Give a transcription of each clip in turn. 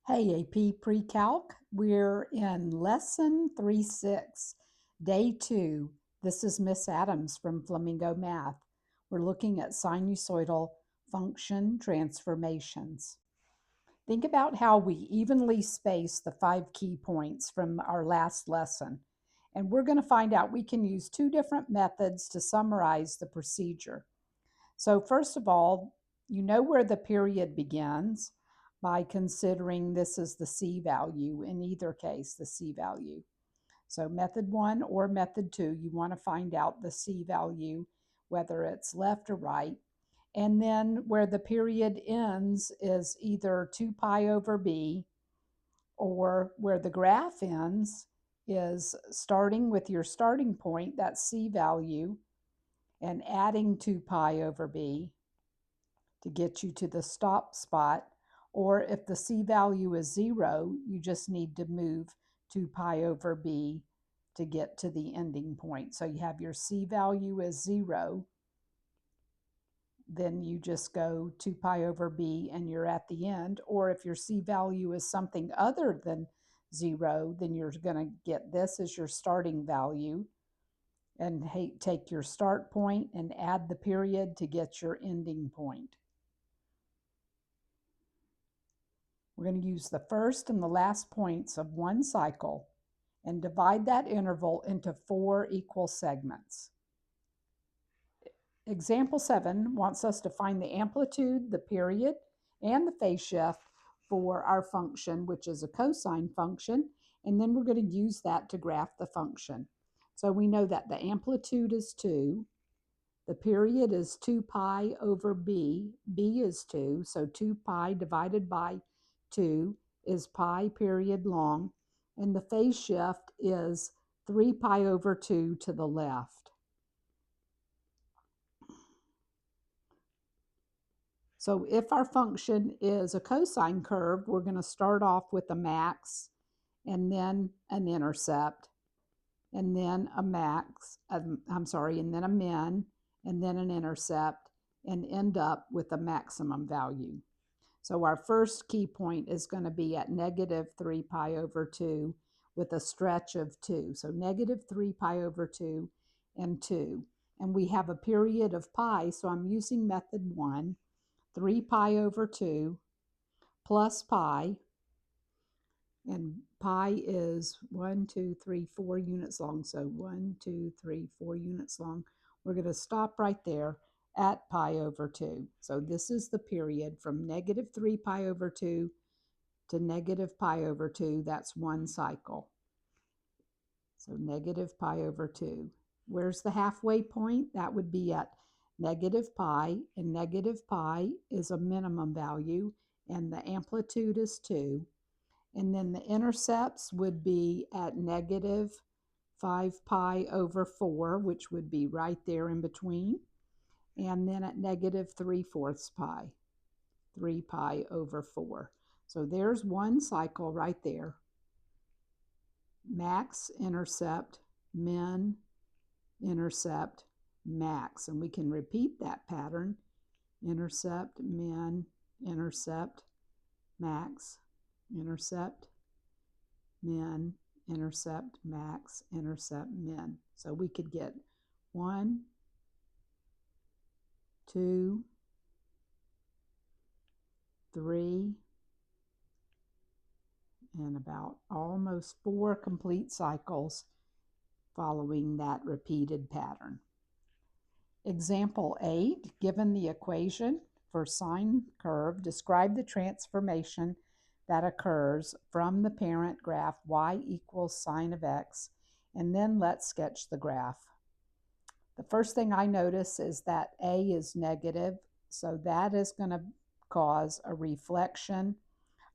Hey, AP Pre-Calc, we're in Lesson 3-6, Day 2. This is Miss Adams from Flamingo Math. We're looking at sinusoidal function transformations. Think about how we evenly space the 5 key points from our last lesson. And we're going to find out we can use 2 different methods to summarize the procedure. So first of all, you know where the period begins by considering this is the C value, in either case, the C value. So method 1 or method 2, you want to find out the C value, whether it's left or right. And then where the period ends is either 2 pi over b, or where the graph ends is starting with your starting point, that C value, and adding 2 pi over b to get you to the stop spot. Or if the C value is 0, you just need to move 2 pi over b to get to the ending point. So you have your C value as 0, then you just go 2 pi over b and you're at the end. Or if your C value is something other than 0, then you're going to get this as your starting value and take your start point and add the period to get your ending point. We're going to use the first and the last points of one cycle and divide that interval into 4 equal segments. Example 7 wants us to find the amplitude, the period, and the phase shift for our function, which is a cosine function, and then we're going to use that to graph the function. So we know that the amplitude is 2, the period is 2 pi over b, b is 2, so 2 pi divided by 2 is pi period long, and the phase shift is 3 pi over 2 to the left. So if our function is a cosine curve, we're going to start off with a max and then an intercept and then a max, and then a min and then an intercept and end up with a maximum value. So our first key point is going to be at negative 3 pi over 2 with a stretch of 2. So negative 3 pi over 2 and 2. And we have a period of pi, so I'm using method 1, 3 pi over 2 plus pi, and pi is 1, 2, 3, 4 units long. So 1, 2, 3, 4 units long. We're going to stop right there at pi over 2. So this is the period from negative 3 pi over 2 to negative pi over 2. That's one cycle. So negative pi over 2. Where's the halfway point? That would be at negative pi, and negative pi is a minimum value, and the amplitude is 2. And then the intercepts would be at negative 5 pi over 4, which would be right there in between. And then at negative 3/4 pi, 3 pi over 4. So there's one cycle right there. Max, intercept, min, intercept, max. And we can repeat that pattern. Intercept, min, intercept, max, intercept, min, intercept, max, intercept, min. So we could get 1, 2, 3, and about almost 4 complete cycles following that repeated pattern. Example 8, given the equation for sine curve, describe the transformation that occurs from the parent graph y equals sine of x, and then let's sketch the graph. The first thing I notice is that a is negative, so that is going to cause a reflection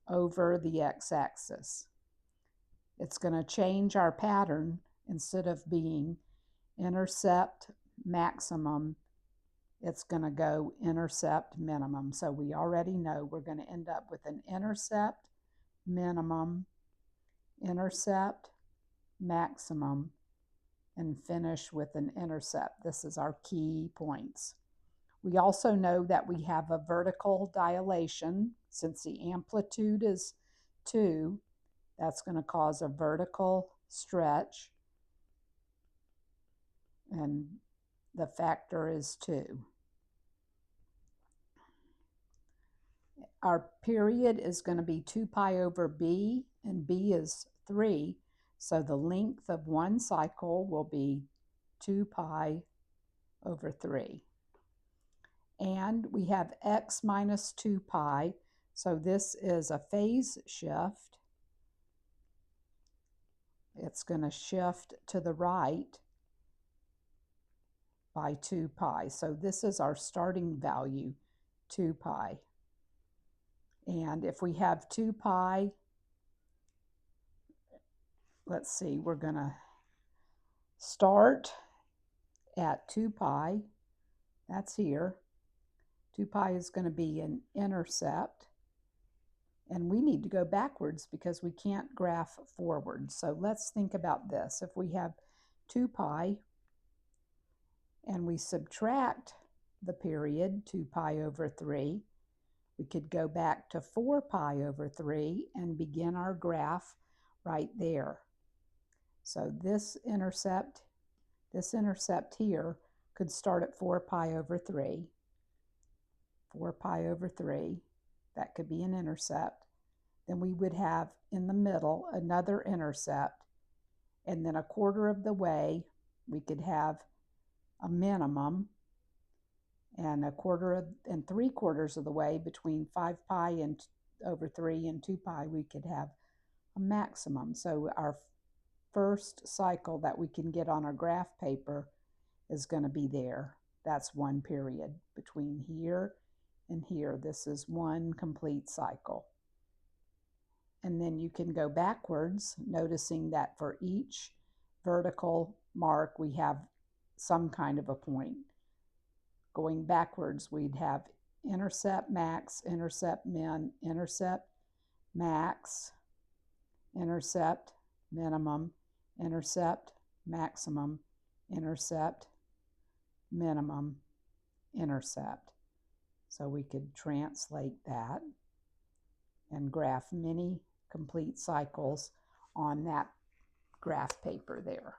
over the x-axis. It's going to change our pattern. Instead of being intercept maximum, it's going to go intercept minimum. So we already know we're going to end up with an intercept minimum, intercept maximum, and finish with an intercept. This is our key points. We also know that we have a vertical dilation. Since the amplitude is 2, that's going to cause a vertical stretch, and the factor is 2. Our period is going to be 2 pi over b, and b is 3, so the length of one cycle will be 2 pi over 3. And we have x minus 2 pi, so this is a phase shift. It's going to shift to the right by 2 pi. So this is our starting value, 2 pi. And if we have 2 pi, let's see, we're going to start at 2 pi. That's here. 2 pi is going to be an intercept. And we need to go backwards because we can't graph forward. So let's think about this. If we have 2 pi and we subtract the period, 2 pi over 3, we could go back to 4 pi over 3 and begin our graph right there. So this intercept here could start at 4 pi over 3. 4 pi over 3, that could be an intercept. Then we would have in the middle another intercept, and then a quarter of the way we could have a minimum, and a quarter and 3/4 of the way between 5 pi and over 3 and 2 pi we could have a maximum. So our first cycle that we can get on our graph paper is going to be there. That's one period between here and here. This is one complete cycle. And then you can go backwards, noticing that for each vertical mark we have some kind of a point. Going backwards, we'd have intercept max, intercept min, intercept max, intercept minimum, intercept maximum, intercept minimum, intercept. So we could translate that and graph many complete cycles on that graph paper there.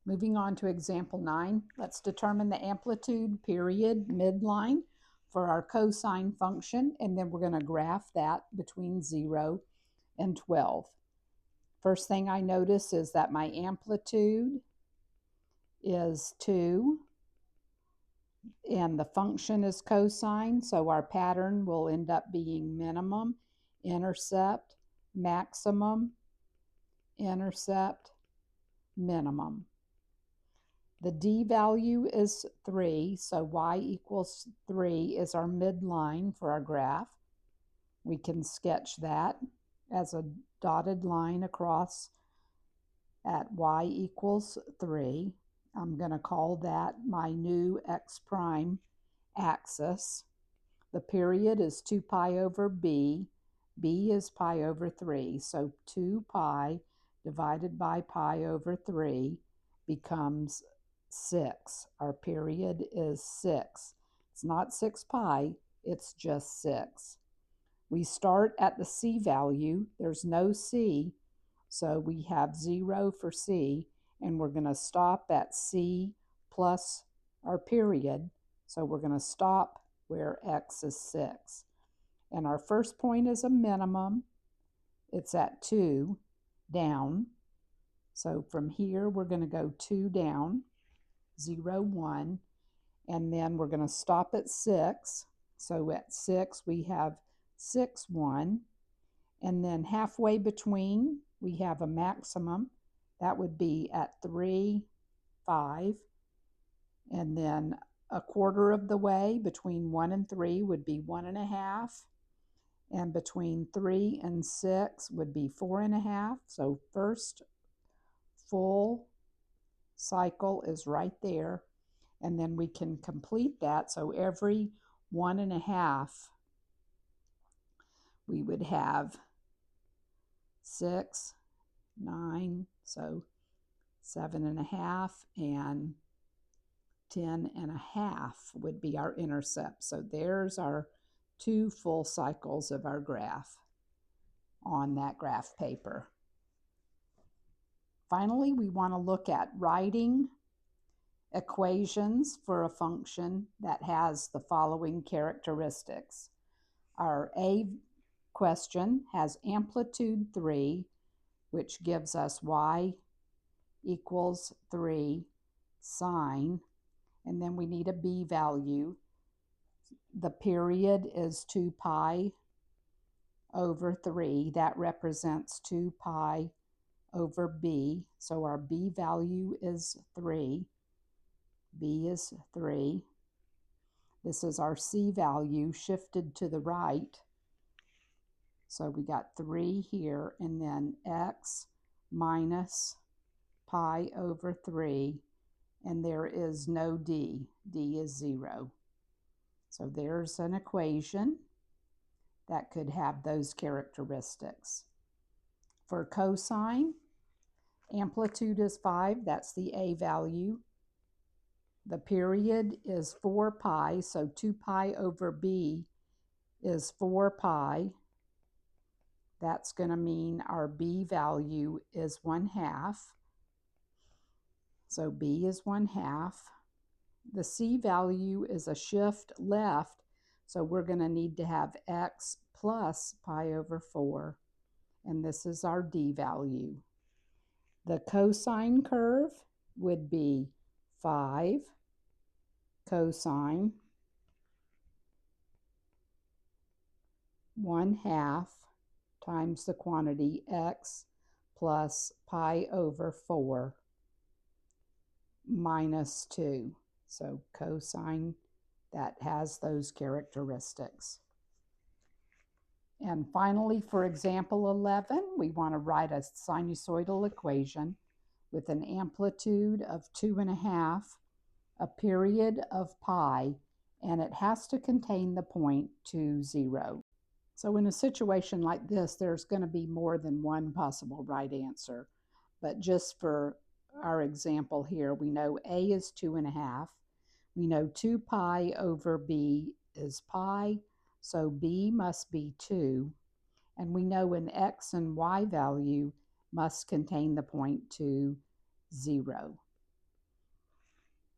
Moving on to example 9, let's determine the amplitude, period, midline for our cosine function, and then we're going to graph that between 0 and 12. First thing I notice is that my amplitude is 2, and the function is cosine, so our pattern will end up being minimum, intercept, maximum, intercept, minimum. The d value is 3, so y equals 3 is our midline for our graph. We can sketch that as a dotted line across at y equals 3. I'm going to call that my new x prime axis. The period is 2 pi over b. b is pi over 3, so 2 pi divided by pi over 3 becomes 6. Our period is 6. It's not 6 pi, it's just 6. We start at the c value. There's no c, so we have 0 for c, and we're going to stop at c plus our period. So we're going to stop where x is 6. And our first point is a minimum. It's at 2 down. So from here, we're going to go 2 down, 0, 1, and then we're going to stop at 6. So at 6, we have 6, 1, and then halfway between, we have a maximum. That would be at 3, 5, and then a quarter of the way between 1 and 3 would be 1.5, and between 3 and 6 would be 4.5. So first full cycle is right there, and then we can complete that. So every 1.5 we would have 6, 9, so 7.5, and 10.5 would be our intercept. So there's our 2 full cycles of our graph. on that graph paper. Finally, we want to look at writing equations for a function that has the following characteristics. Our A question has amplitude 3, which gives us y equals 3 sine, and then we need a B value. The period is 2 pi over 3. That represents 2 pi over B. So our B value is 3. B is 3. This is our C value shifted to the right. So we got 3 here, and then x minus pi over 3, and there is no D. D is 0. So there's an equation that could have those characteristics. For cosine, amplitude is 5, that's the A value. The period is 4 pi, so 2 pi over B is 4 pi. That's going to mean our B value is 1/2. So B is 1/2. The C value is a shift left, so we're going to need to have x plus pi over 4. And this is our D value. The cosine curve would be 5 cosine 1/2 times the quantity x plus pi over 4 minus 2. So cosine that has those characteristics. And finally, for example 11, we want to write a sinusoidal equation with an amplitude of 2.5, a period of pi, and it has to contain the point 2, 0. So in a situation like this, there's going to be more than one possible right answer. But just for our example here, we know A is 2.5. We know 2 pi over B is pi, so B must be 2. And we know an x and y value must contain the point 2, 0.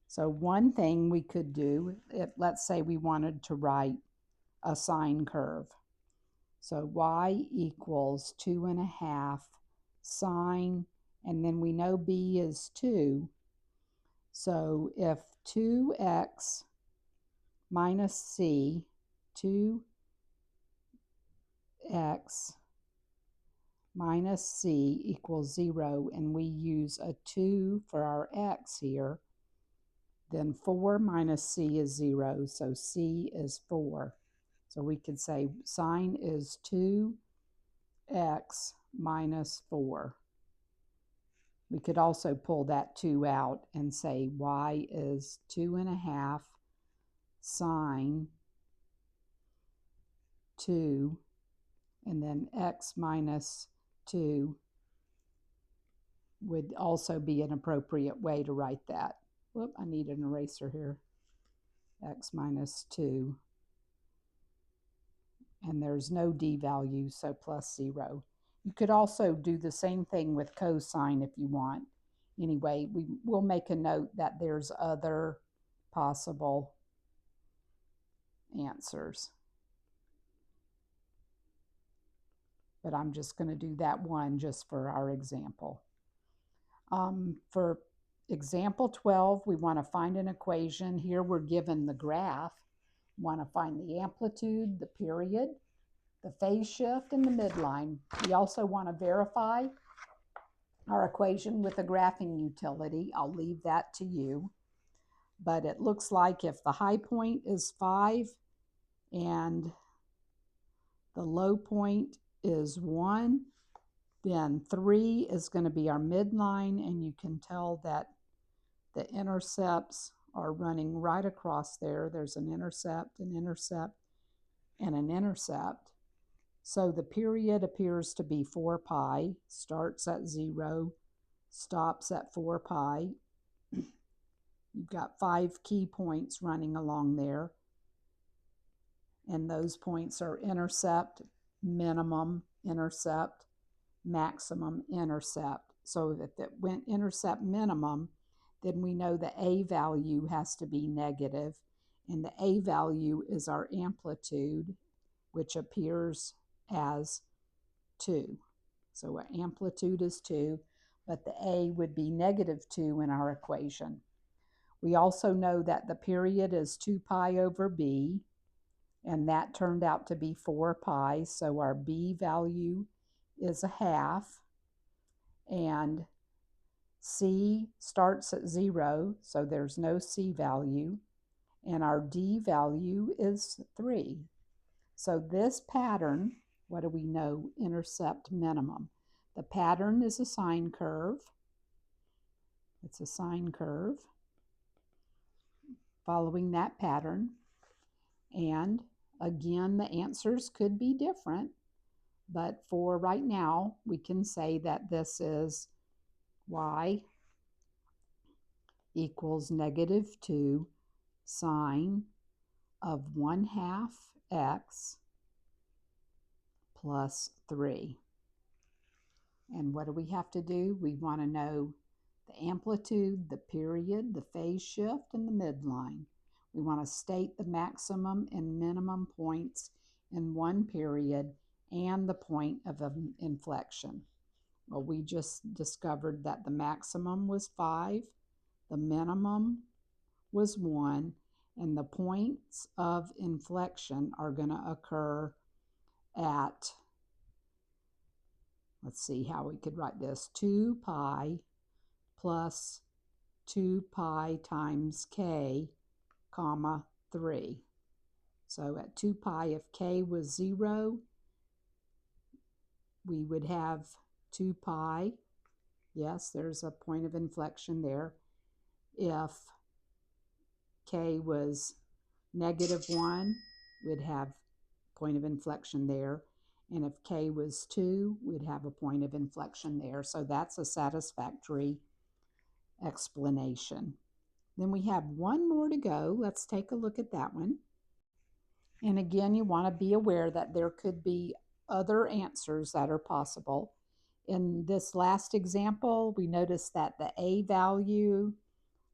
So one thing we could do, let's say we wanted to write a sine curve. So y equals 2.5 sine, and then we know B is 2. So if 2x minus c, 2x minus c equals 0, and we use a 2 for our x here, then 4 minus c is 0, so c is 4. So we could say sine is 2x minus 4. We could also pull that 2 out and say y is 2.5 sine 2, and then x minus 2 would also be an appropriate way to write that. Whoop, I need an eraser here. X minus 2. And there's no D value, so plus 0. You could also do the same thing with cosine if you want. Anyway, we'll make a note that there's other possible answers. But I'm just going to do that one just for our example. For example 12, we want to find an equation. Here we're given the graph. We want to find the amplitude, the period, the phase shift, and the midline. We also want to verify our equation with a graphing utility. I'll leave that to you. But it looks like if the high point is 5 and the low point is 1, then 3 is going to be our midline, and you can tell that the intercepts are running right across there. There's an intercept, and an intercept. So the period appears to be 4 pi, starts at 0, stops at 4 pi. You've got 5 key points running along there, and those points are intercept, minimum, intercept, maximum, intercept. So if it went intercept minimum, then we know the A value has to be negative, and the A value is our amplitude, which appears as 2. So our amplitude is 2, but the A would be negative 2 in our equation. We also know that the period is 2 pi over B, and that turned out to be 4 pi, so our B value is a half, and C starts at 0, so there's no C value, and our D value is 3. So this pattern, what do we know? Intercept minimum. The pattern is a sine curve. It's a sine curve following that pattern. And again, the answers could be different, but for right now, we can say that this is y equals negative 2 sine of 1/2 x plus 3. And what do we have to do? We want to know the amplitude, the period, the phase shift, and the midline. We want to state the maximum and minimum points in one period and the point of inflection. Well, we just discovered that the maximum was 5, the minimum was 1, and the points of inflection are going to occur at, let's see how we could write this, 2 pi plus 2 pi times k, comma 3. So at 2 pi, if k was 0, we would have 2 pi. Yes, there's a point of inflection there. If k was negative 1, we'd have point of inflection there. And if k was 2, we'd have a point of inflection there. So that's a satisfactory explanation. Then we have one more to go. Let's take a look at that one. And again, you want to be aware that there could be other answers that are possible. In this last example, we noticed that the A value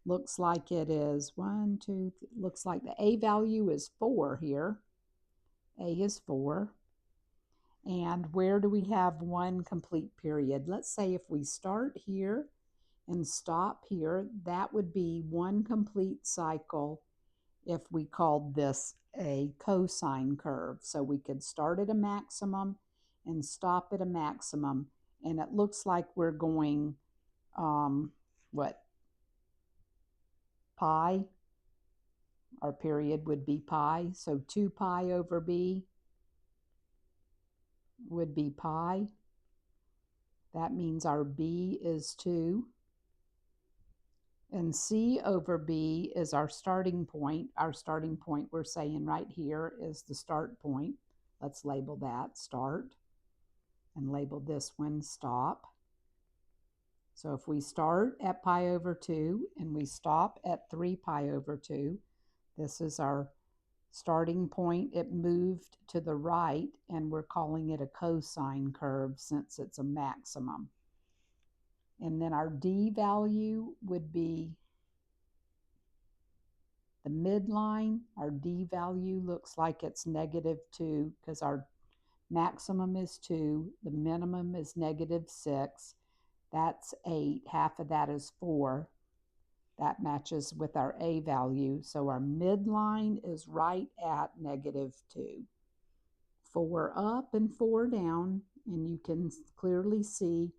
looks like it is looks like the A value is 4 here. A is 4. And where do we have one complete period? Let's say if we start here and stop here, that would be one complete cycle if we called this a cosine curve. So we could start at a maximum and stop at a maximum. And it looks like we're going, pi? Our period would be pi. So 2 pi over b would be pi. That means our b is 2. And c over b is our starting point. Our starting point, we're saying right here, is the start point. Let's label that start and label this one stop. So if we start at pi over 2 and we stop at 3 pi over 2, this is our starting point. It moved to the right, and we're calling it a cosine curve since it's a maximum. And then our d value would be the midline. Our d value looks like it's negative 2 because our maximum is 2, the minimum is negative 6. That's 8. Half of that is 4. That matches with our A value. So our midline is right at negative 2. 4 up and 4 down, and you can clearly see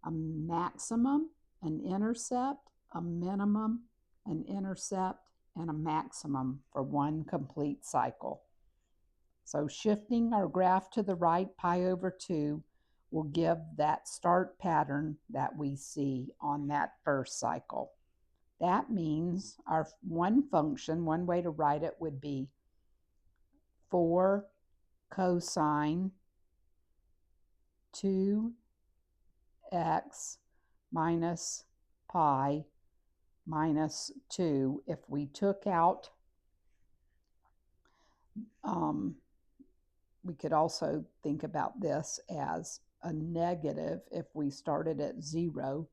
a maximum, an intercept, a minimum, an intercept, and a maximum for one complete cycle. So shifting our graph to the right, pi over 2, will give that start pattern that we see on that first cycle. That means our one function, one way to write it would be 4 cosine 2x minus pi minus 2 if we took out we could also think about this as a negative if we started at 0.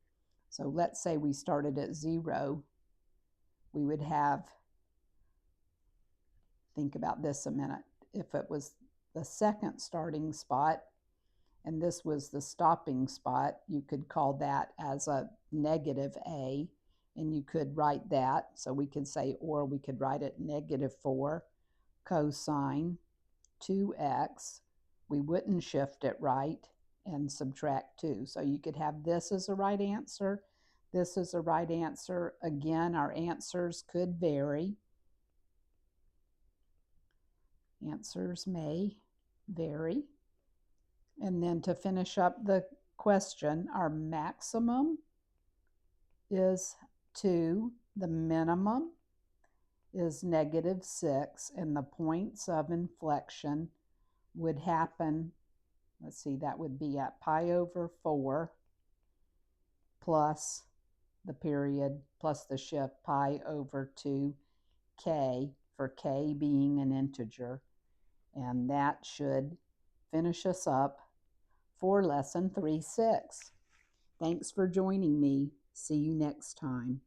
So let's say we started at 0, we would have, think about this a minute, if it was the second starting spot and this was the stopping spot, you could call that as a negative a, and you could write that. So we could say, or we could write it -4 cosine 2x. We wouldn't shift it right and subtract 2. So you could have this as a right answer. This is a right answer. Again, our answers could vary. Answers may vary. And then to finish up the question, our maximum is 2, the minimum is -6, and the points of inflection would happen, let's see, that would be at pi/4 plus the period plus the shift pi/2k, for k being an integer. And that should finish us up for lesson 3-6. Thanks for joining me. See you next time.